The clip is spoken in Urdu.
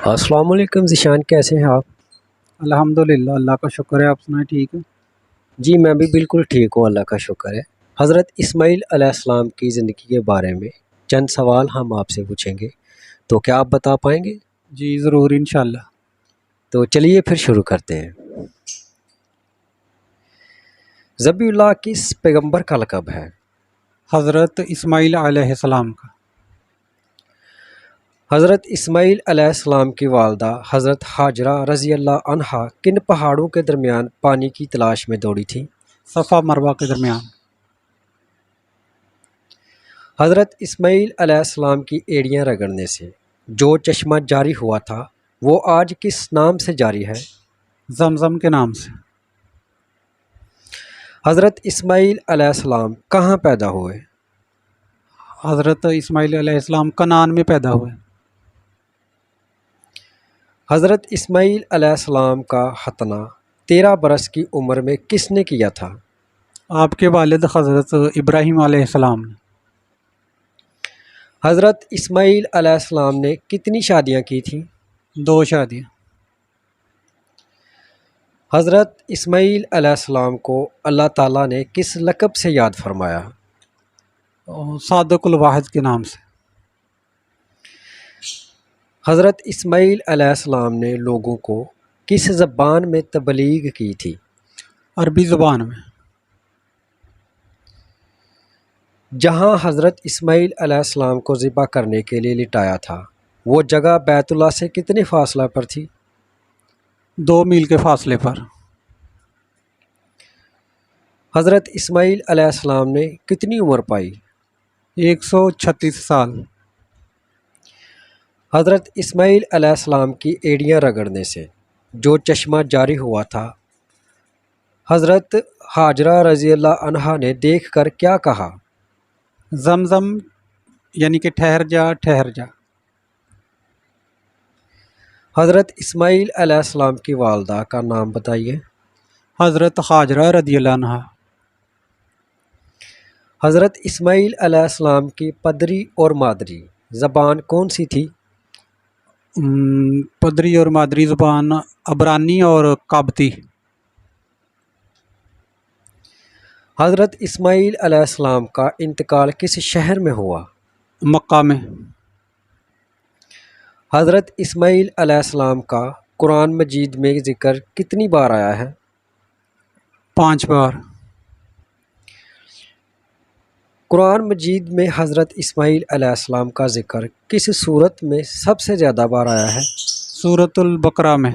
السلام علیکم ذیشان، کیسے ہیں آپ؟ الحمدللہ، اللہ کا شکر ہے۔ آپ سنائیں، ٹھیک ہے؟ جی میں بھی بالکل ٹھیک ہوں، اللہ کا شکر ہے۔ حضرت اسماعیل علیہ السلام کی زندگی کے بارے میں چند سوال ہم آپ سے پوچھیں گے، تو کیا آپ بتا پائیں گے؟ جی ضرور، انشاءاللہ۔ تو چلیے پھر شروع کرتے ہیں۔ ذبیح اللہ کس پیغمبر کا لقب ہے؟ حضرت اسماعیل علیہ السلام کا۔ حضرت اسماعیل علیہ السلام کی والدہ حضرت ہاجرہ رضی اللہ عنہا کن پہاڑوں کے درمیان پانی کی تلاش میں دوڑی تھی؟ صفا مروہ کے درمیان۔ حضرت اسماعیل علیہ السلام کی ایڑیاں رگڑنے سے جو چشمہ جاری ہوا تھا وہ آج کس نام سے جاری ہے؟ زمزم کے نام سے۔ حضرت اسماعیل علیہ السلام کہاں پیدا ہوئے؟ حضرت اسماعیل علیہ السلام کنعان میں پیدا ہوئے۔ حضرت اسماعیل علیہ السلام کا ختنہ 13 برس کی عمر میں کس نے کیا تھا؟ آپ کے والد حضرت ابراہیم علیہ السلام نے۔ حضرت اسماعیل علیہ السلام نے کتنی شادیاں کی تھیں؟ 2 شادیاں۔ حضرت اسماعیل علیہ السلام کو اللہ تعالیٰ نے کس لقب سے یاد فرمایا؟ صادق الواحد کے نام سے۔ حضرت اسماعیل علیہ السلام نے لوگوں کو کس زبان میں تبلیغ کی تھی؟ عربی زبان میں۔ جہاں حضرت اسماعیل علیہ السلام کو ذبح کرنے کے لیے لٹایا تھا وہ جگہ بیت اللہ سے کتنے فاصلہ پر تھی؟ 2 میل کے فاصلے پر۔ حضرت اسماعیل علیہ السلام نے کتنی عمر پائی؟ 136 سال۔ حضرت اسماعیل علیہ السلام کی ایڑیاں رگڑنے سے جو چشمہ جاری ہوا تھا حضرت ہاجرہ رضی اللہ عنہا نے دیکھ کر کیا کہا؟ زمزم، یعنی کہ ٹھہر جا ٹھہر جا۔ حضرت اسماعیل علیہ السلام کی والدہ کا نام بتائیے۔ حضرت ہاجرہ رضی اللہ عنہا۔ حضرت اسماعیل علیہ السلام کی پدری اور مادری زبان کون سی تھی؟ پدری اور مادری زبان عبرانی اور قبطی۔ حضرت اسماعیل علیہ السلام کا انتقال کس شہر میں ہوا؟ مکہ میں۔ حضرت اسماعیل علیہ السلام کا قرآن مجید میں ذکر کتنی بار آیا ہے؟ 5 بار۔ قرآن مجید میں حضرت اسماعیل علیہ السلام کا ذکر کس صورت میں سب سے زیادہ بار آیا ہے؟ سورۃ البقرہ میں۔